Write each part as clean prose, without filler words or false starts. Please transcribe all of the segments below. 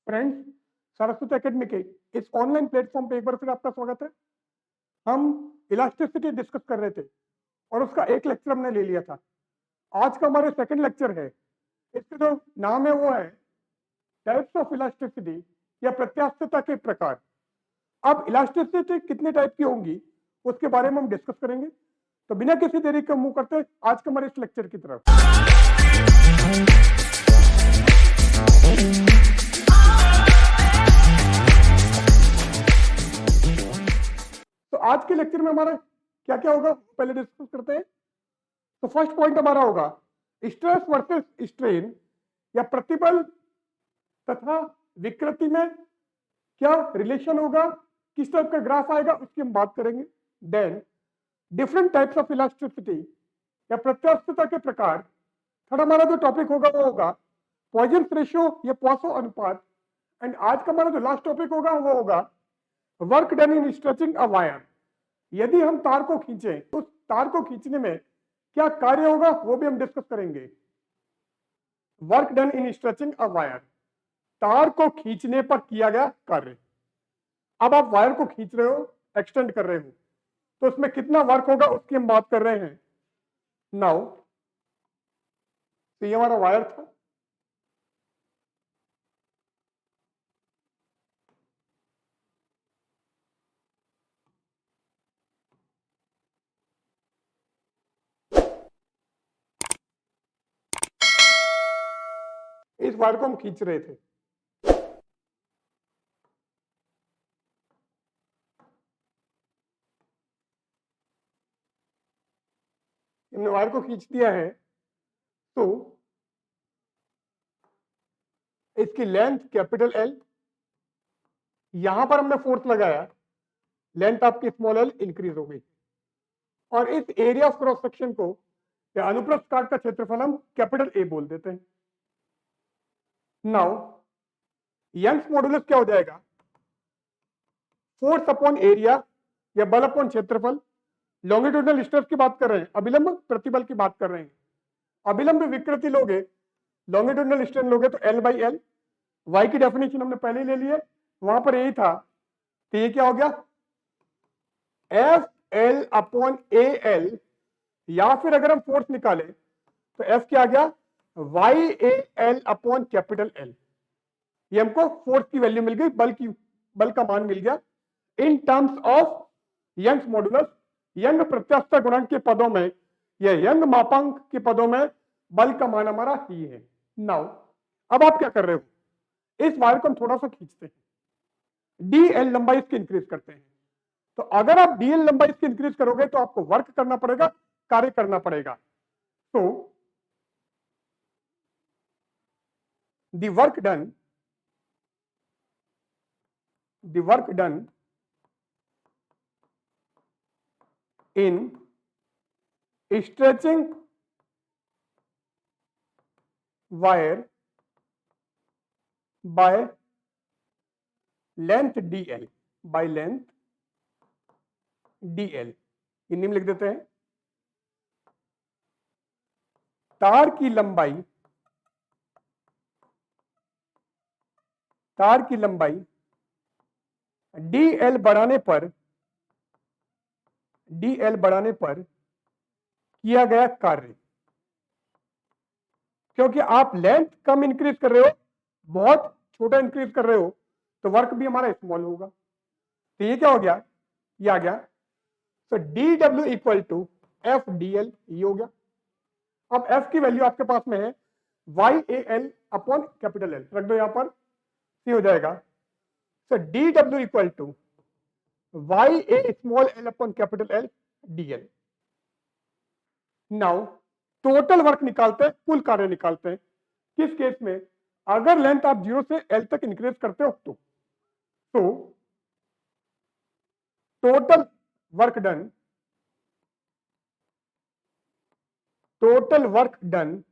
Friends, Saraswati academy के इस online platform पे एक बार फिर आपका स्वागत है। हम इलास्टिसिटी डिस्कस कर रहे थे और उसका एक लेक्चर हमने ले लिया था। आज का हमारे सेकंड लेक्चर है। इसका जो नाम है वो है टाइप्स ऑफ इलास्टिसिटी या प्रत्यास्थता के प्रकार। अब इलास्टिसिटी कितने टाइप की होंगी उसके बारे में हम डिस्कस करेंगे। तो बिना किसी देरी के मूव करते आज के हमारे इस लेक्चर की तरफ। तो आज के लेक्चर में हमारा क्या क्या होगा पहले डिस्कस करते हैं। तो फर्स्ट पॉइंट हमारा होगा स्ट्रेस वर्सेस स्ट्रेन या प्रतिबल तथा विकृति में क्या रिलेशन होगा, किस टाइप का ग्राफ आएगा उसकी हम बात करेंगे। Then different types of elasticity या प्रत्यास्थता के प्रकार। थर्ड हमारा जो टॉपिक होगा वो होगा पॉइजन रेशियो या पॉइसन अनुपात। एंड आज का हमारा जो लास्ट टॉपिक होगा वो होगा work done in stretching a wire. यदि हम तार को खींचें तो तार को खींचने में क्या कार्य होगा वो भी हम डिस्कस करेंगे। Work done in stretching a wire, तार को खींचने पर किया गया कार्य। अब आप वायर को खींच रहे हो, एक्सटेंड कर रहे हो, तो उसमें कितना वर्क होगा उसकी हम बात कर रहे हैं। नाउ तो ये हमारा वायर था। इस वायर को हम खींच रहे थे। हमने वायर को खींच दिया है तो इसकी लेंथ कैपिटल एल, यहां पर हमने फोर्स लगाया, लेंथ आपकी स्मॉल एल इंक्रीज हो गई और इस एरिया ऑफ क्रॉस सेक्शन को या अनुप्रस्थ काट का क्षेत्रफल हम कैपिटल ए बोल देते हैं। नाउ यंग्स मॉडुलस क्या हो जाएगा, फोर्स अपॉन एरिया या बल अपॉन क्षेत्रफल। लॉन्गिट्यूडनल स्ट्रेस की बात कर रहे हैं, अभिलंब प्रतिबल की बात कर रहे हैं। अभिलंब विकृति लोगे, लॉन्गिट्यूडनल स्ट्रेन लोगे तो एल बाई एल। वाई की डेफिनेशन हमने पहले ही ले ली है, वहां पर यही था। तो ये क्या हो गया F L upon A L, या फिर अगर हम फोर्स निकाले तो एफ क्या आ गया Y A L upon capital L. ये हमको फोर्स की वैल्यू मिल गई, बल का मान मिल गया in terms of Young's modulus. Young प्रत्यास्थता गुणांक के पदों में या यंग मापांक के पदों में बल का मान हमारा ही है। नाउ अब आप क्या कर रहे हो, इस वायर को हम थोड़ा सा खींचते हैं, डी एल लंबाई इसकी इंक्रीज करते हैं। तो अगर आप डी एल लंबाई इसकी इंक्रीज करोगे तो आपको वर्क करना पड़ेगा, कार्य करना पड़ेगा। तो the work done in stretching wire by length dl, by length dl, Hindi में लिख देते हैं तार की लंबाई dl बढ़ाने पर किया गया कार्य। क्योंकि आप लेंथ कम इंक्रीज कर रहे हो, बहुत छोटा इंक्रीज कर रहे हो, तो वर्क भी हमारा स्मॉल होगा। तो ये क्या हो गया, ये आ गया। तो D W equal to F D L, ये हो गया। अब एफ की वैल्यू आपके पास में है Y A L upon capital L, रख दो यहां पर, सी हो जाएगा। तो D W equal to Y A small L upon capital L D L. Now total work निकालते हैं, कुल कार्य निकालते हैं। किस केस में, अगर लेंथ आप 0 से एल तक इंक्रीज करते हो तो टोटल वर्क डन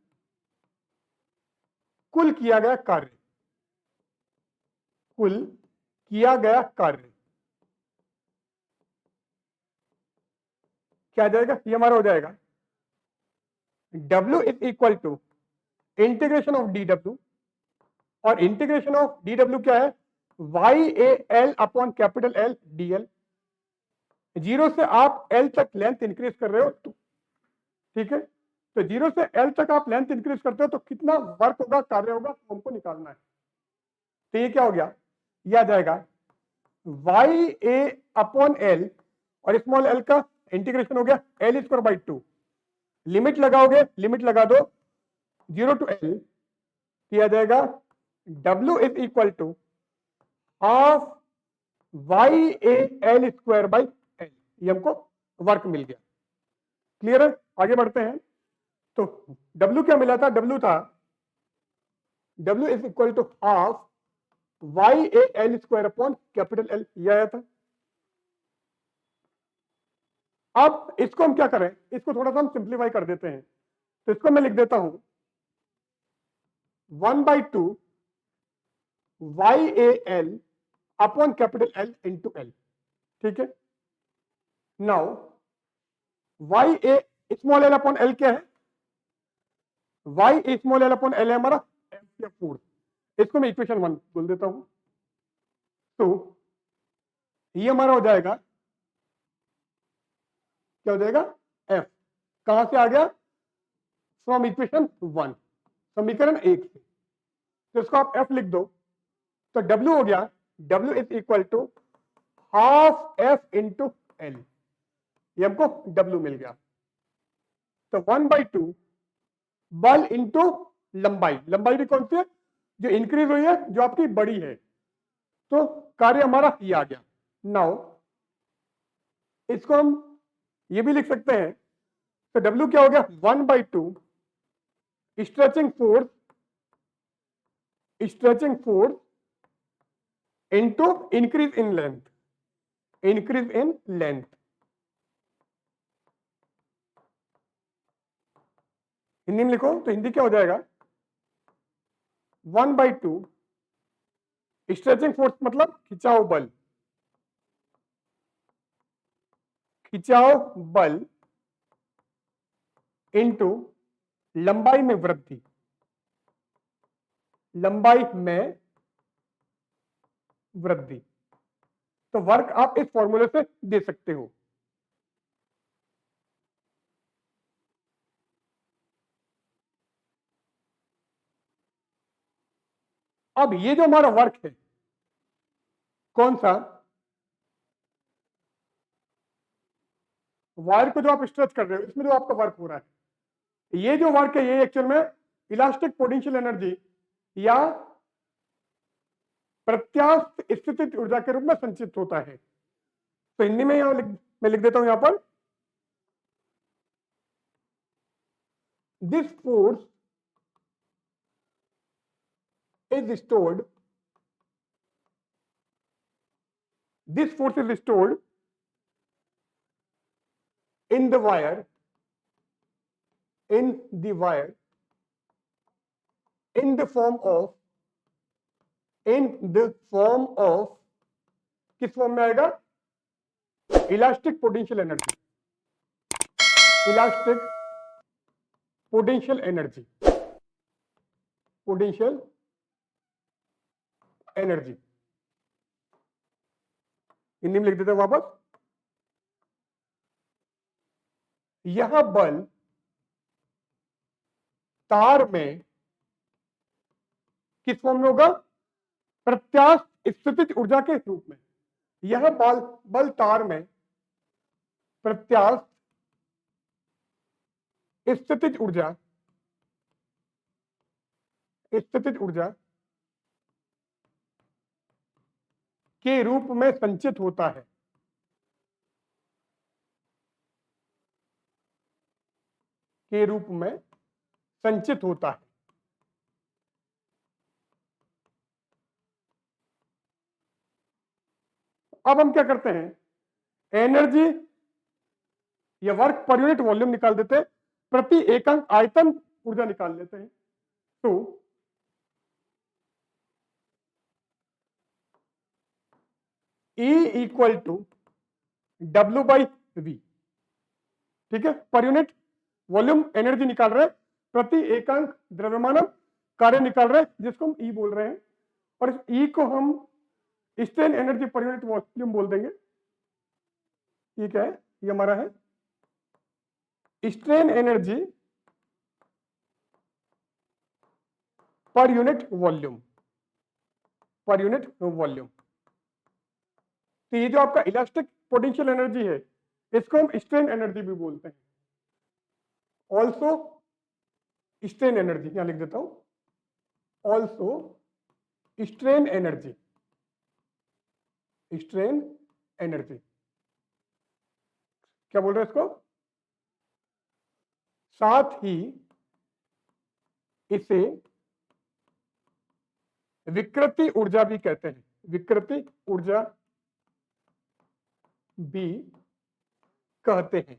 कुल किया गया कार्य क्या आ जाएगा, ये हमारा हो जाएगा W is equal to integration of D W और इंटीग्रेशन ऑफ डी डब्ल्यू क्या है, Y A L upon capital L D L. Zero से आप एल तक लेंथ इंक्रीज कर रहे हो तो, ठीक है, तो जीरो से एल तक आप लेंथ इंक्रीज करते हो तो कितना वर्क होगा, कार्य होगा, हमको निकालना है। तो ये क्या हो गया, यह आ जाएगा वाई ए अपॉन एल और स्मॉल एल का इंटीग्रेशन हो गया एल स्क्वायर बाई 2। लिमिट लगाओगे, लिमिट लगा दो 0 to L, किया जाएगा W is equal to half Y A L square by L. ये हमको वर्क मिल गया। क्लियर है, आगे बढ़ते हैं। तो W क्या मिला था, W था W is equal to half Y A L square upon capital L, ये आया था। अब इसको हम क्या करें, इसको थोड़ा सा हम सिंप्लीफाई कर देते हैं। तो इसको मैं लिख देता हूं 1/2 Y A L upon capital L into L, ठीक है। Now Y A small L upon L क्या है, Y A small L upon L है हमारा एफ या फोर्स। इसको मैं इक्वेशन 1 बोल देता हूं। तो ये हमारा हो जाएगा, क्या हो जाएगा, एफ। कहां से आ गया, फ्रॉम इक्वेशन 1, समीकरण 1 से। तो इसको आप एफ लिख दो, तो डब्ल्यू हो गया, W is equal to half F into L, ये हमको डब्ल्यू मिल गया। तो 1/2 बल इंटू लंबाई, लंबाई भी कौन सी है, जो इंक्रीज हुई है, जो आपकी बड़ी है। तो कार्य हमारा ये आ गया। नाउ इसको हम ये भी लिख सकते हैं। तो डब्ल्यू क्या हो गया, 1/2 stretching force into increase in length, increase in length. Hindi में लिखो तो हिंदी क्या हो जाएगा, 1/2 स्ट्रेचिंग फोर्स मतलब खिंचाव बल, खिंचाव बल इंटू लंबाई में वृद्धि, लंबाई में वृद्धि। तो वर्क आप इस फॉर्मूले से दे सकते हो। अब ये जो हमारा वर्क है, कौन सा, वायर को जो आप स्ट्रेच कर रहे हो, इसमें जो आपका वर्क हो रहा है, ये जो वर्क है ये एक्चुअल में इलास्टिक पोटेंशियल एनर्जी या प्रत्यास्थ स्थितिज ऊर्जा के रूप में संचित होता है। तो हिंदी में मैं लिख देता हूं यहां पर, this force is stored, this force is stored in the wire, in the wire, in the form of, in the form of, किस फॉर्म में आएगा, elastic potential energy, elastic potential energy, potential energy. Hindi में लिख देते हैं वापस, यह बल तार में किस फॉर्म में होगा, प्रत्यास्थ स्थितिज ऊर्जा के रूप में। यह बल तार में प्रत्यास्थ स्थितिज ऊर्जा, स्थितिज ऊर्जा के रूप में संचित होता है, के रूप में संचित होता है। अब हम क्या करते हैं, एनर्जी या वर्क पर यूनिट वॉल्यूम निकाल देते हैं, प्रति एकक आयतन ऊर्जा निकाल लेते हैं। तो E इक्वल टू W/V, ठीक है, पर यूनिट वॉल्यूम एनर्जी निकाल रहे हैं प्रति एकांक द्रव्यमान कार्य निकाल रहे हैं, जिसको हम ई बोल रहे हैं, और इस ई को हम strain energy per unit volume बोल देंगे। ठीक है, ये हमारा है strain energy per unit volume, per unit volume. तो ये जो आपका इलास्टिक पोटेंशियल एनर्जी है, इसको हम स्ट्रेन एनर्जी भी बोलते हैं, ऑल्सो स्ट्रेन एनर्जी, यहां लिख देता हूं, also strain energy, strain energy. क्या बोल रहे हैं इसको? साथ ही इसे विकृति ऊर्जा भी कहते हैं, विकृति ऊर्जा भी कहते हैं।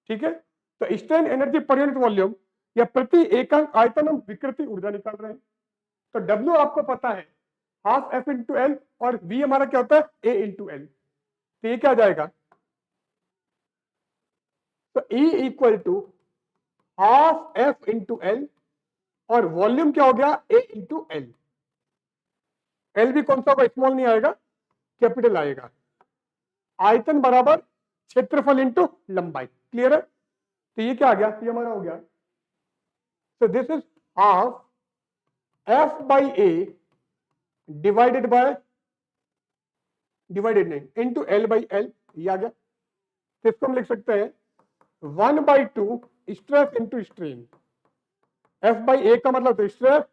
ठीक है, तो strain energy per unit volume या प्रति एकांक आयतन हम विकृति ऊर्जा निकाल रहे हैं। तो W आपको पता है हाफ F इंटू एल, और V हमारा क्या होता है A इंटू एल। तो ये क्या आ जाएगा? तो E equal to half F into L, और वॉल्यूम क्या हो गया A इंटू एल। एल भी कौन सा होगा? स्मॉल नहीं आएगा, कैपिटल आएगा। आयतन बराबर क्षेत्रफल इंटू लंबाई। क्लियर है? तो ये क्या आ गया? ये हमारा हो गया, so this is half F by A divided नहीं into L by L, ये आ गया। तो इसको हम लिख सकते हैं 1/2 stress into strain. F by A का मतलब तो स्ट्रेस,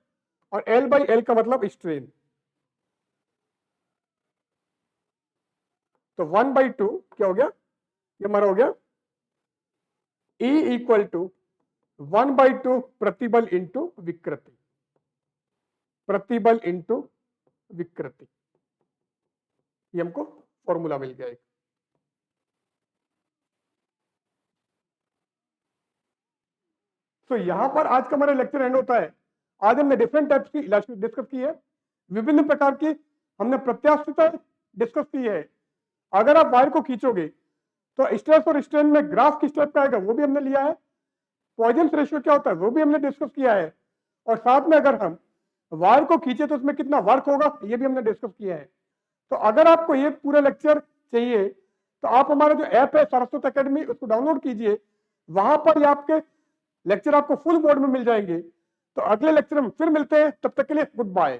और L by L का मतलब स्ट्रेन। तो 1/2 क्या हो गया? ये हमारा हो गया E इक्वल टू 1/2 प्रतिबल इंटू विकृति, प्रतिबल इंटू विकृति। ये हमको फॉर्मूला मिल गया एक। तो यहां पर आज का हमारा लेक्चर एंड होता है। आज हमने डिफरेंट टाइप्स की इलास्टिक डिस्कस की है, विभिन्न प्रकार की हमने प्रत्यास्थता डिस्कस की है। अगर आप वायर को खींचोगे तो स्ट्रेस और स्ट्रेन में ग्राफ किस टाइप का आएगा वो भी हमने लिया है। पॉइजन रेशियो क्या होता है वो भी हमने डिस्कस किया है, और साथ में अगर हम वायर को खींचे तो उसमें कितना वर्क होगा ये भी हमने डिस्कस किया है। तो अगर आपको ये पूरा लेक्चर चाहिए तो आप हमारा जो ऐप है सरस्वती एकेडमी, उसको डाउनलोड कीजिए। वहां पर ये आपके लेक्चर आपको फुल मोड में मिल जाएंगे। तो अगले लेक्चर में फिर मिलते हैं, तब तक के लिए गुड बाय।